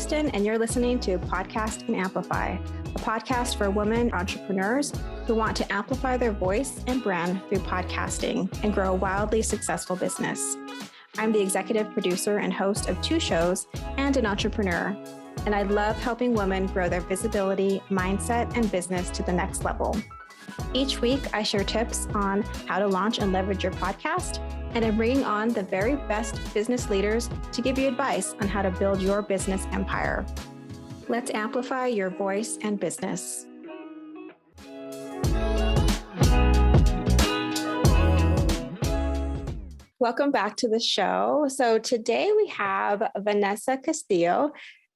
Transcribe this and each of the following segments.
Kristen, and you're listening to Podcast and Amplify, a podcast for women entrepreneurs who want to amplify their voice and brand through podcasting and grow a wildly successful business. I'm the executive producer and host of 2 shows and an entrepreneur, and I love helping women grow their visibility, mindset, and business to the next level. Each week, I share tips on how to launch and leverage your podcast, and I'm bringing on the very best business leaders to give you advice on how to build your business empire. Let's amplify your voice and business. Welcome back to the show. So today we have Vanessa Castillo.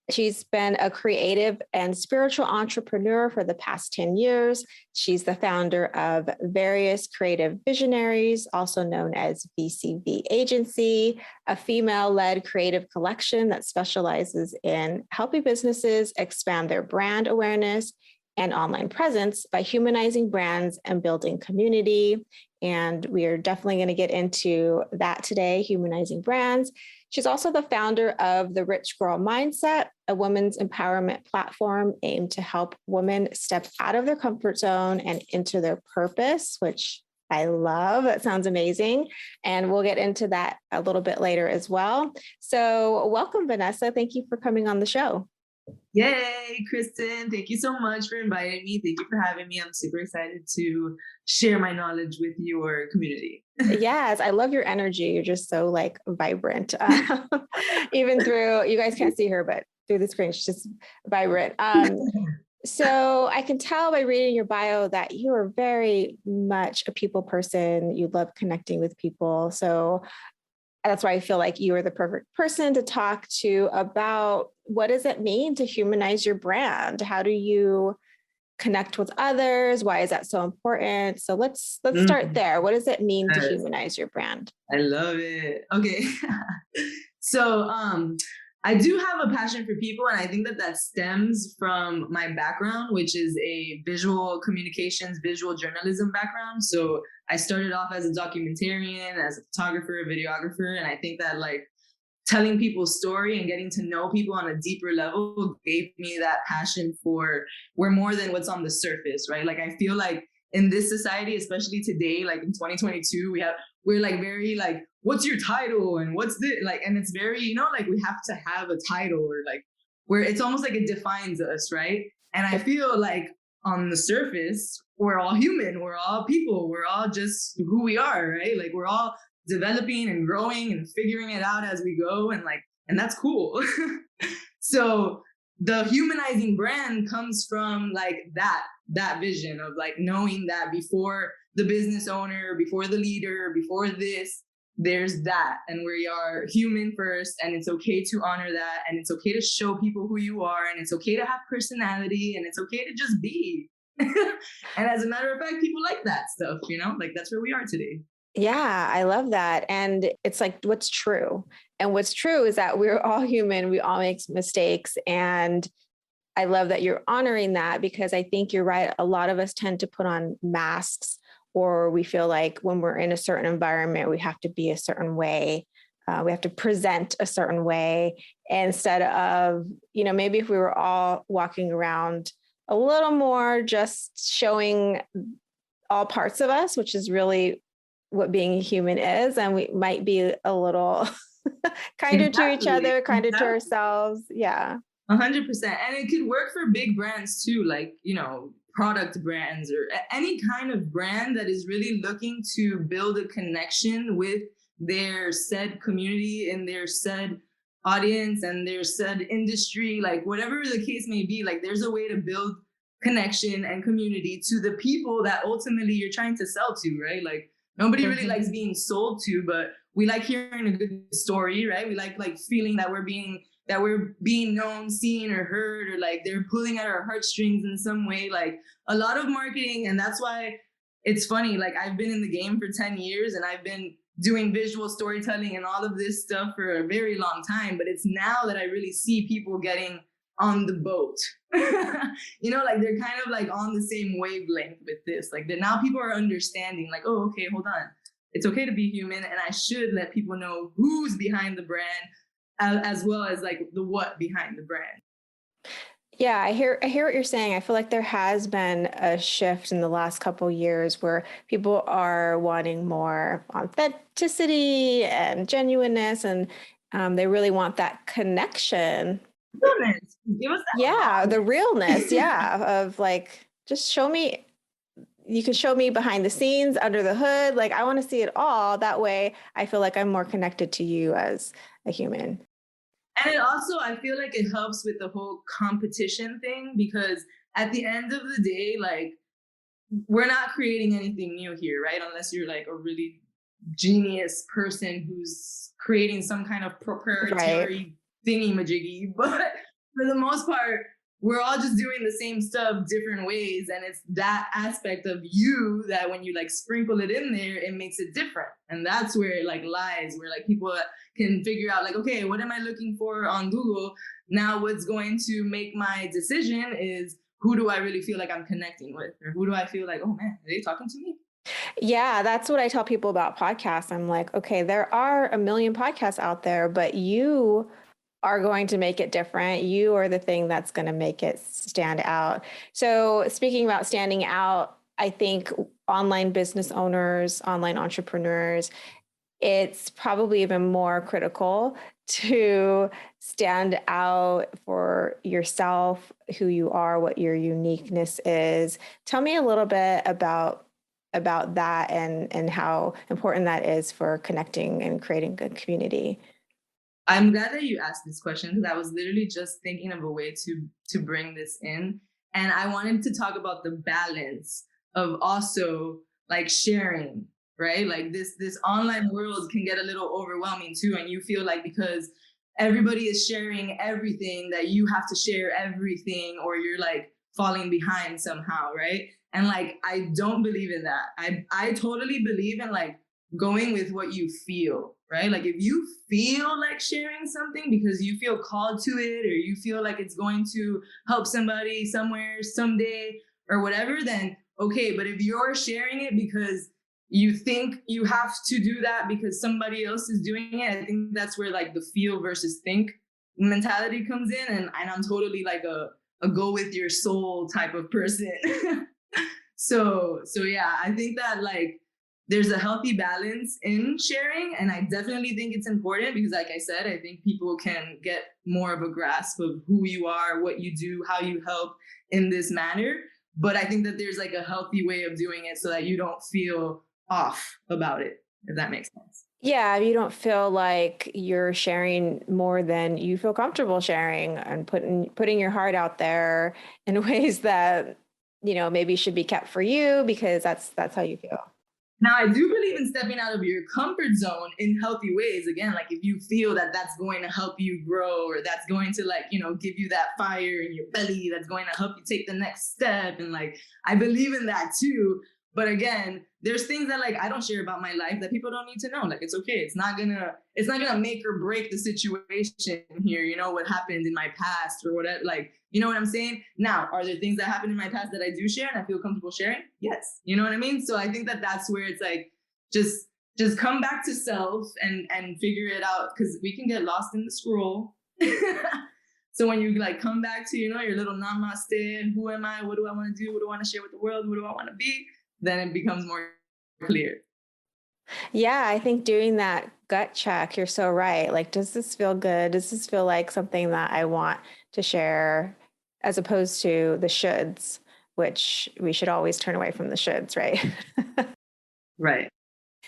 She's been a creative and spiritual entrepreneur for the past 10 years. She's the founder of various creative visionaries, also known as VCV Agency, a female-led creative collection that specializes in helping businesses expand their brand awareness and online presence by humanizing brands and building community. And we are definitely going to get into that today, humanizing brands. She's also the founder of the Rich Girl Mindset, a women's empowerment platform aimed to help women step out of their comfort zone and into their purpose, which I love. That sounds amazing. And we'll get into that a little bit later as well. So welcome, Vanessa. Thank you for coming on the show. Yay, Kristen. Thank you so much for inviting me. Thank you for having me. I'm super excited to share my knowledge with your community. Yes, I love your energy. You're just so vibrant. Even through, you guys can't see her, but through the screen, she's just vibrant. So I can tell by reading your bio that you are very much a people person. You love connecting with people. So that's why I feel like you are the perfect person to talk to about what does it mean to humanize your brand? How do you connect with others? Why is that so important? So let's start there. What does it mean to humanize your brand? I love it. Okay. So I do have a passion for people, and I think that stems from my background, which is a visual communications, visual journalism background. So I started off as a documentarian, as a photographer, a videographer, and I think that telling people's story and getting to know people on a deeper level gave me that passion for we're more than what's on the surface, right? I feel like in this society, especially today, in 2022, we're very what's your title and what's this and it's very we have to have a title or where it's almost like it defines us, right? And I feel like on the surface we're all human, we're all people, we're all just who we are, right? We're all developing and growing and figuring it out as we go, and that's cool. So the humanizing brand comes from that vision of knowing that before the business owner, before the leader, before this, there's that, and we are human first, and it's okay to honor that, and it's okay to show people who you are, and it's okay to have personality, and it's okay to just be. And as a matter of fact, people like that stuff, that's where we are today. Yeah, I love that. And it's what's true. And what's true is that we're all human. We all make mistakes. And I love that you're honoring that, because I think you're right. A lot of us tend to put on masks, or we feel like when we're in a certain environment, we have to be a certain way. We have to present a certain way, instead of, maybe if we were all walking around a little more just showing all parts of us, which is really what being a human is. And we might be a little kinder to each other, kinder to ourselves. Yeah. 100%. And it could work for big brands too, product brands or any kind of brand that is really looking to build a connection with their said community and their said audience and their said industry, whatever the case may be, there's a way to build connection and community to the people that ultimately you're trying to sell to, right? Nobody really likes being sold to, but we like hearing a good story, right? We like feeling that we're being known, seen, or heard, or they're pulling at our heartstrings in some way. A lot of marketing, and that's why it's funny. I've been in the game for 10 years, and I've been doing visual storytelling and all of this stuff for a very long time. But it's now that I really see people getting on the boat. They're kind of on the same wavelength with this. Now people are understanding, oh, okay, hold on. It's okay to be human, and I should let people know who's behind the brand, as well as like the what behind the brand. Yeah, I hear what you're saying. I feel like there has been a shift in the last couple years where people are wanting more authenticity and genuineness, and they really want that connection. Realness. Give us Yeah, that the realness. rawness. Yeah, of like just show me. You can show me behind the scenes, under the hood. Like I want to see it all. That way, I feel like I'm more connected to you as a human. And it also, I feel like it helps with the whole competition thing because at the end of the day, like we're not creating anything new here, right? Unless you're like a really genius person who's creating some kind of Right. proprietary thingy majiggy. But for the most part, we're all just doing the same stuff different ways. And it's that aspect of you that when you like sprinkle it in there, it makes it different. And that's where it like lies, where like people can figure out like, okay, what am I looking for on Google? Now what's going to make my decision is who do I really feel like I'm connecting with? Or who do I feel like, oh man, are they talking to me? Yeah, that's what I tell people about podcasts. I'm like, okay, there are a million podcasts out there, but you are going to make it different. You are the thing that's going to make it stand out. So, speaking about standing out, I think online business owners, online entrepreneurs, it's probably even more critical to stand out for yourself, who you are, what your uniqueness is. Tell me a little bit about that and how important that is for connecting and creating good community. I'm glad that you asked this question because I was literally just thinking of a way to bring this in. And I wanted to talk about the balance of also like sharing, right? Like this online world can get a little overwhelming too. And you feel like because everybody is sharing everything that you have to share everything or you're like falling behind somehow, right? And like I don't believe in that. I totally believe in like going with what you feel, right? Like if you feel like sharing something because you feel called to it or you feel like it's going to help somebody somewhere someday or whatever, then okay. But if you're sharing it because you think you have to do that because somebody else is doing it, I think that's where like the feel versus think mentality comes in. And I'm totally like a go with your soul type of person. So yeah, I think that like there's a healthy balance in sharing. And I definitely think it's important because, like I said, I think people can get more of a grasp of who you are, what you do, how you help in this manner. But I think that there's like a healthy way of doing it so that you don't feel off about it, if that makes sense. Yeah, you don't feel like you're sharing more than you feel comfortable sharing and putting your heart out there in ways that, maybe should be kept for you because that's how you feel. Now, I do believe in stepping out of your comfort zone in healthy ways. Again, like if you feel that that's going to help you grow or that's going to like, give you that fire in your belly, that's going to help you take the next step. And like, I believe in that too. But again, there's things that like I don't share about my life that people don't need to know. Like it's okay. It's not gonna make or break the situation here, what happened in my past or whatever. Like, you know what I'm saying? Now, are there things that happened in my past that I do share and I feel comfortable sharing? Yes. You know what I mean? So I think that that's where it's like just come back to self and figure it out because we can get lost in the scroll. So when you like come back to your little namaste and who am I? What do I want to do? What do I want to share with the world? What do I want to be? Then it becomes more clear. Yeah, I think doing that gut check, you're so right. Like, does this feel good? Does this feel like something that I want to share as opposed to the shoulds, which we should always turn away from the shoulds, right? Right.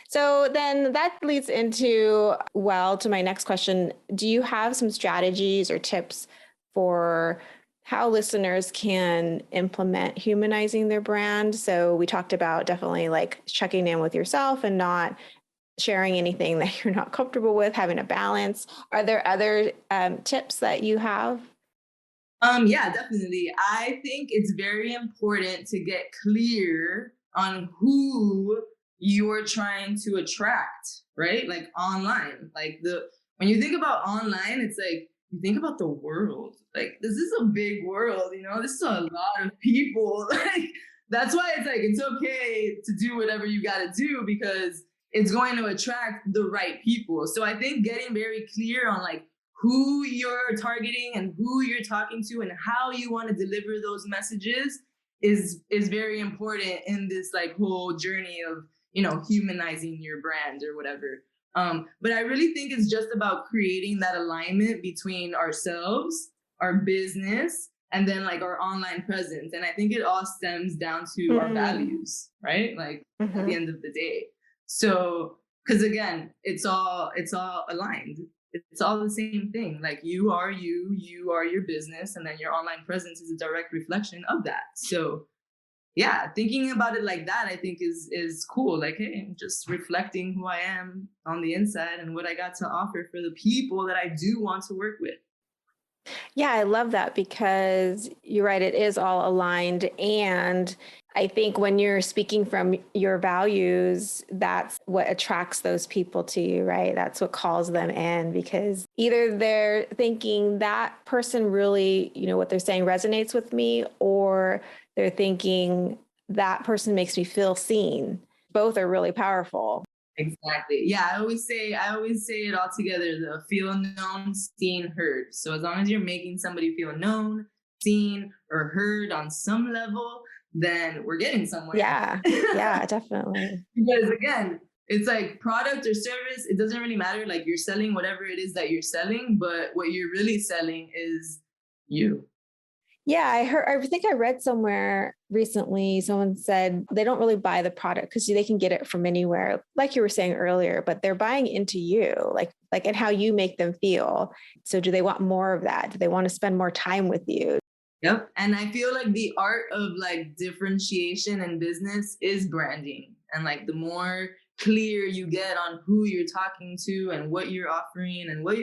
So then that leads into, well, to my next question. Do you have some strategies or tips for how listeners can implement humanizing their brand? So we talked about definitely like checking in with yourself and not sharing anything that you're not comfortable with, having a balance. Are there other tips that you have? Yeah, definitely. I think it's very important to get clear on who you're trying to attract, right? Like online. Like when you think about online, it's like you think about the world. Like this is a big world, this is a lot of people. Like that's why it's like it's okay to do whatever you gotta do because it's going to attract the right people. So I think getting very clear on like who you're targeting and who you're talking to and how you want to deliver those messages is very important in this like whole journey of, you know, humanizing your brand or whatever. But I really think it's just about creating that alignment between ourselves, our business, and then like our online presence. And I think it all stems down to our values, right? Like at the end of the day. So, because again, it's all aligned. It's all the same thing. Like you are your business, and then your online presence is a direct reflection of that. So yeah, thinking about it like that, I think is cool. Like, hey, I'm just reflecting who I am on the inside and what I got to offer for the people that I do want to work with. Yeah, I love that because you're right. It is all aligned. And I think when you're speaking from your values, that's what attracts those people to you, right? That's what calls them in, because either they're thinking that person really, you know, what they're saying resonates with me, or they're thinking that person makes me feel seen. Both are really powerful. Exactly. Yeah, I always say it all together, the feel known, seen, heard. So as long as you're making somebody feel known, seen, or heard on some level, then we're getting somewhere. Yeah. Yeah, definitely. Because again, it's like product or service, it doesn't really matter. Like you're selling whatever it is that you're selling, but what you're really selling is you. Yeah, I think I read somewhere recently, someone said they don't really buy the product because they can get it from anywhere, like you were saying earlier, but they're buying into you, like and how you make them feel. So do they want more of that? Do they want to spend more time with you? Yep. And I feel like the art of like differentiation in business is branding. And like the more clear you get on who you're talking to and what you're offering and what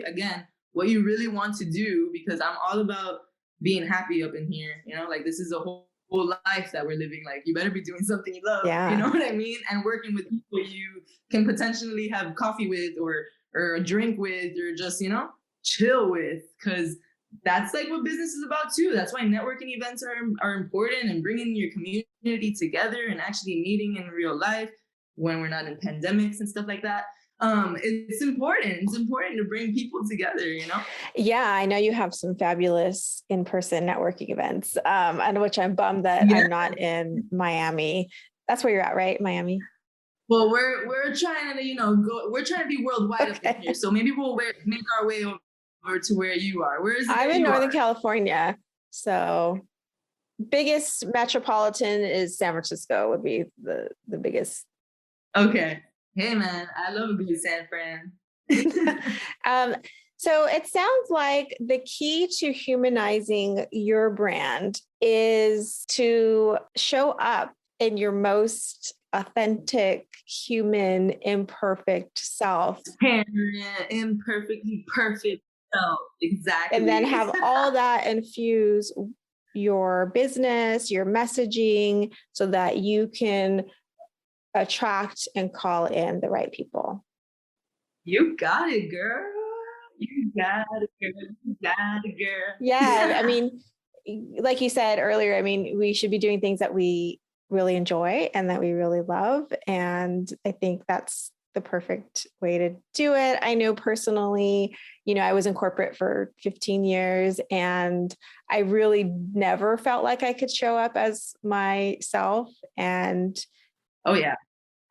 you really want to do, because I'm all about being happy up in here, you know, like this is a whole life that we're living. Like you better be doing something you love, you know what I mean? And working with people you can potentially have coffee with or a drink with, or just, you know, chill with, because that's like what business is about too. That's why networking events are important, and bringing your community together and actually meeting in real life when we're not in pandemics and stuff like that. It's important. It's important to bring people together, you know? Yeah, I know you have some fabulous in-person networking events, and which I'm bummed that I'm not in Miami. That's where you're at, right? Miami. Well, we're trying to, you know, we're trying to be worldwide up in here. So maybe we'll make our way over to where you are. Where is it? I'm in Northern California. So biggest metropolitan is San Francisco would be the biggest. Okay. Hey man, I love a good San Fran. So it sounds like the key to humanizing your brand is to show up in your most authentic, human, imperfect self. Imperfectly perfect self. Exactly. And then have all that infuse your business, your messaging, so that you can attract and call in the right people. You got it, girl. You got it, girl. You got it, girl. Yeah. I mean, like you said earlier, I mean, we should be doing things that we really enjoy and that we really love. And I think that's the perfect way to do it. I know personally, you know, I was in corporate for 15 years and I really never felt like I could show up as myself. And oh yeah,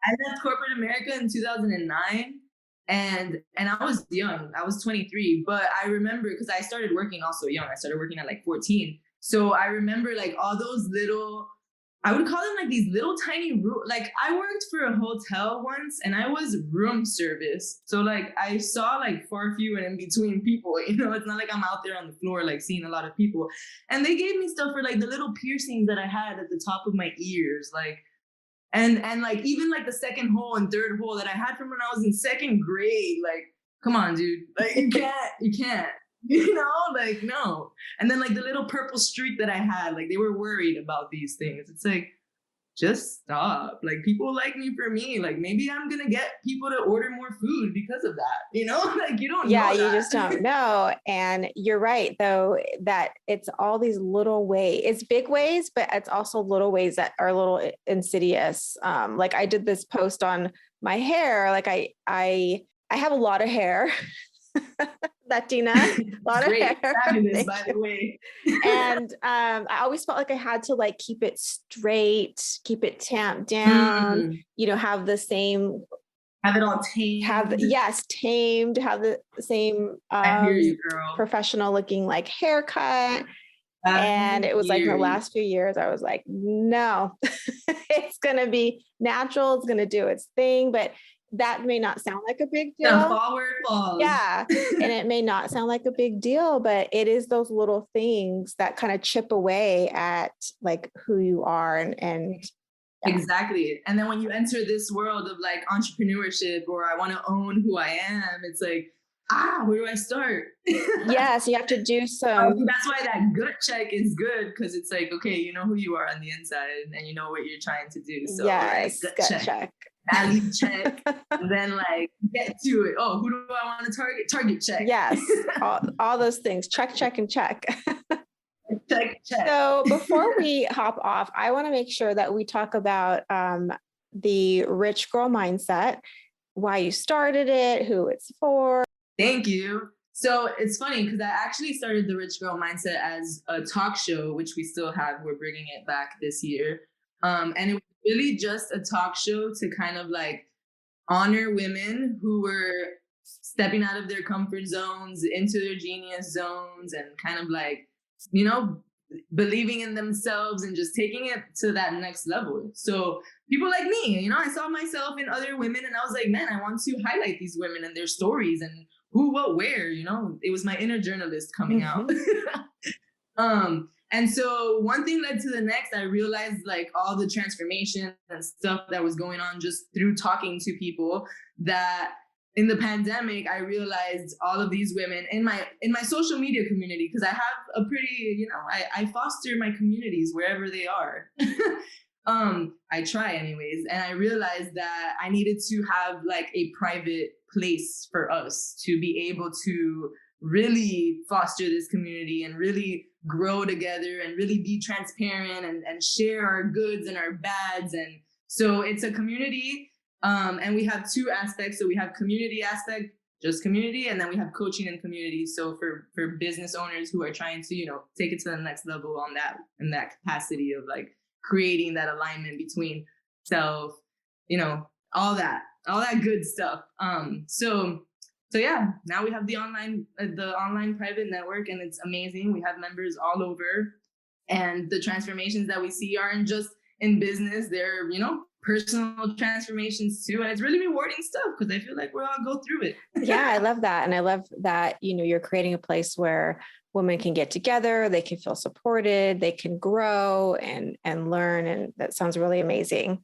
I left corporate America in 2009, and I was young. I was 23, but I remember because I started working also young. I started working at like 14. So I remember like all those little, I would call them like these little tiny like I worked for a hotel once and I was room service. So like I saw like far few and in between people, you know, it's not like I'm out there on the floor like seeing a lot of people. And they gave me stuff for like the little piercings that I had at the top of my ears, like and like even like the second hole and third hole that I had from when I was in second grade. Like, come on, dude. Like you can't. You know, like no. And then like the little purple streak that I had, like they were worried about these things. It's like, just stop. Like people like me for me. Like maybe I'm gonna get people to order more food because of that. You know, like you don't know. You just don't know. And you're right, though, that it's all these little ways. It's big ways, but it's also little ways that are a little insidious. Like I did this post on my hair. Like I have a lot of hair. Latina, a lot of Great, hair. fabulous, Thank by you. the way. And I always felt like I had to like keep it straight, keep it tamped down, Mm, have the same, have it all tamed. yes, tamed, have the same I hear you, girl. professional looking like haircut. I And it was like in hear the you. last few years, I was like, no, it's going to be natural. It's going to do its thing. But that may not sound like a big Gonna deal. fall where it falls. Yeah. And it may not sound like a big deal, but it is those little things that kind of chip away at like who you are. And yeah. Exactly. And then when you enter this world of like entrepreneurship or I want to own who I am, it's like, where do I start? Yes, you have to do some. That's why that gut check is good because it's like, okay, you know who you are on the inside and you know what you're trying to do. So, Yes, right, gut check. Value check, and then like get to it. Oh, who do I want to target? Target check. Yes, all those things. Check, check, and check. Check. So before we hop off, I want to make sure that we talk about the rich girl mindset, why you started it, who it's for. Thank you. So it's funny because I actually started the Rich Girl Mindset as a talk show, which we still have. We're bringing it back this year. And it was really just a talk show to kind of like honor women who were stepping out of their comfort zones into their genius zones and kind of like, believing in themselves and just taking it to that next level. So people like me, I saw myself in other women and I was like, man, I want to highlight these women and their stories and who, what, where, it was my inner journalist coming out. And so one thing led to the next. I realized like all the transformation and stuff that was going on just through talking to people that in the pandemic, I realized all of these women in my social media community, because I have a pretty, I foster my communities wherever they are. I try anyways. And I realized that I needed to have like a private place for us to be able to really foster this community and really grow together and really be transparent and share our goods and our bads. And so it's a community. And we have two aspects. So we have community aspect, just community, and then we have coaching and community. So for business owners who are trying to, take it to the next level on that, in that capacity of like creating that alignment between self, all that good stuff. So yeah, now we have the online private network and it's amazing. We have members all over and the transformations that we see aren't just in business, they're, personal transformations too. And it's really rewarding stuff because I feel like we all go through it. Yeah, I love that. And I love that, you're creating a place where women can get together, they can feel supported, they can grow and learn. And that sounds really amazing.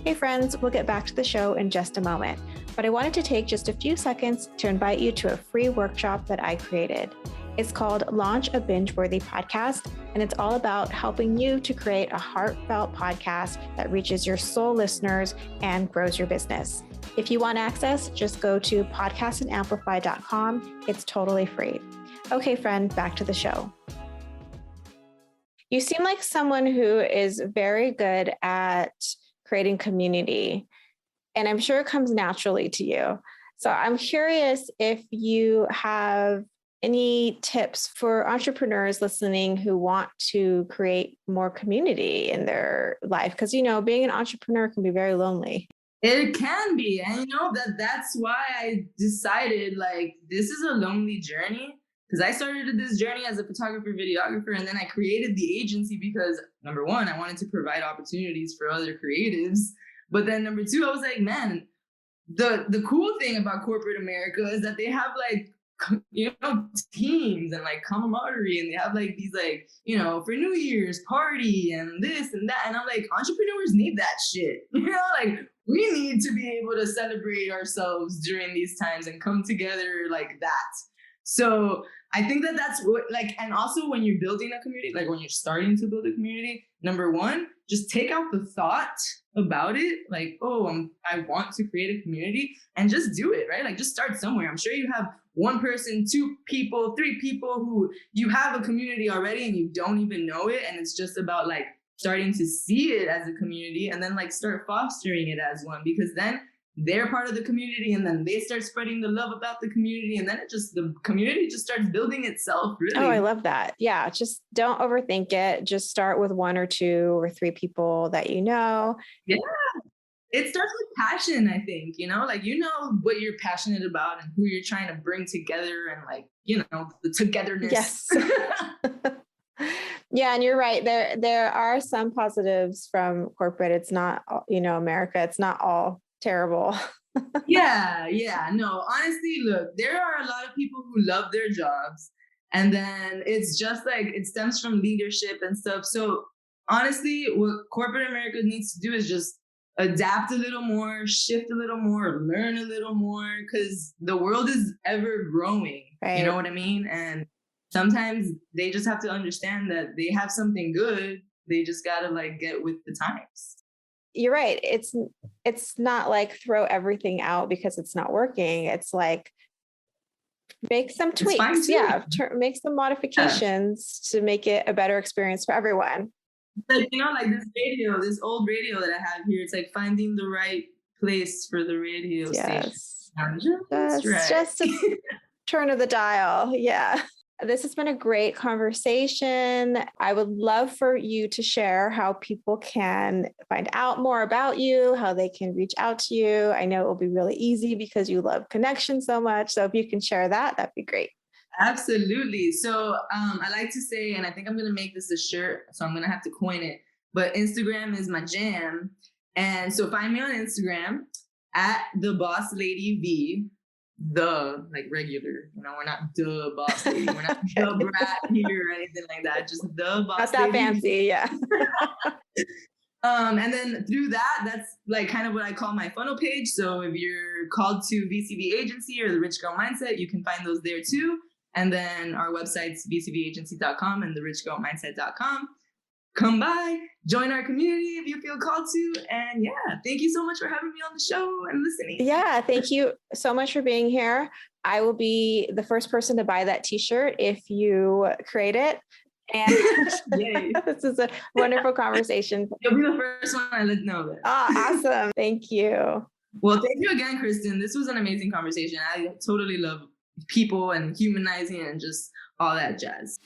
Hey friends, we'll get back to the show in just a moment, but I wanted to take just a few seconds to invite you to a free workshop that I created. It's called Launch a Binge-Worthy Podcast, and it's all about helping you to create a heartfelt podcast that reaches your soul listeners and grows your business. If you want access, just go to podcastandamplify.com. It's totally free. Okay, friend, back to the show. You seem like someone who is very good at creating community, and I'm sure it comes naturally to you. So I'm curious if you have any tips for entrepreneurs listening who want to create more community in their life? Because, being an entrepreneur can be very lonely. It can be. And that's why I decided like, this is a lonely journey because I started this journey as a photographer, videographer, and then I created the agency because number one, I wanted to provide opportunities for other creatives. But then number two, I was like, man, the cool thing about corporate America is that they have like, teams and like camaraderie and they have like these like, for New Year's party and this and that. And I'm like, entrepreneurs need that shit. Like we need to be able to celebrate ourselves during these times and come together like that. So I think that's what like, and also when you're building a community, like when you're starting to build a community, number one, just take out the thought about it. Like, I want to create a community and just do it, right? Like just start somewhere. I'm sure you have one person, two people, three people who you have a community already and you don't even know it. And it's just about like starting to see it as a community and then like start fostering it as one, because then they're part of the community, and then they start spreading the love about the community, and then the community just starts building itself, really. Oh, I love that. Yeah, just don't overthink it. Just start with 1 or 2 or 3 people that you know. Yeah. It starts with passion, I think, like, what you're passionate about and who you're trying to bring together, and like, the togetherness. Yes. Yeah, and you're right. There are some positives from corporate. It's not, America. It's not all terrible. Yeah. No, honestly, look, there are a lot of people who love their jobs, and then it's just like it stems from leadership and stuff. So honestly, what corporate America needs to do is just adapt a little more, shift a little more, learn a little more, because the world is ever growing. Right. You know what I mean? And sometimes they just have to understand that they have something good. They just gotta like get with the times. You're right. It's not like throw everything out because it's not working. It's like make some tweaks. Yeah, make some modifications to make it a better experience for everyone. Like, like this old radio that I have here, it's like finding the right place for the radio station. Just a turn of the dial. Yeah. This has been a great conversation. I would love for you to share how people can find out more about you, how they can reach out to you. I know it will be really easy because you love connection so much. So if you can share that, that'd be great. Absolutely. So I like to say, and I think I'm going to make this a shirt, so I'm going to have to coin it, but Instagram is my jam. And so find me on Instagram at the boss lady V, like regular, we're not the boss lady. We're not the brat here or anything like that. Just the boss Not that lady. fancy. Yeah. And then through that's like kind of what I call my funnel page. So if you're called to VCV Agency or the Rich Girl Mindset, you can find those there too. And then our website's vcvagency.com and therichgirlmindset.com. Come by, join our community if you feel called to. And yeah, thank you so much for having me on the show and listening. Yeah, thank you so much for being here. I will be the first person to buy that t-shirt if you create it. And this is a wonderful conversation. You'll be the first one I let know that. Awesome. Thank you. Well, thank you again, Kristen. This was an amazing conversation. I totally love people and humanizing and just all that jazz.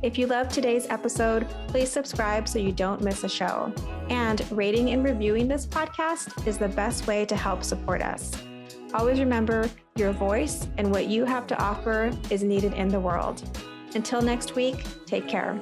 If you loved today's episode, please subscribe so you don't miss a show. And rating and reviewing this podcast is the best way to help support us. Always remember, your voice and what you have to offer is needed in the world. Until next week, take care.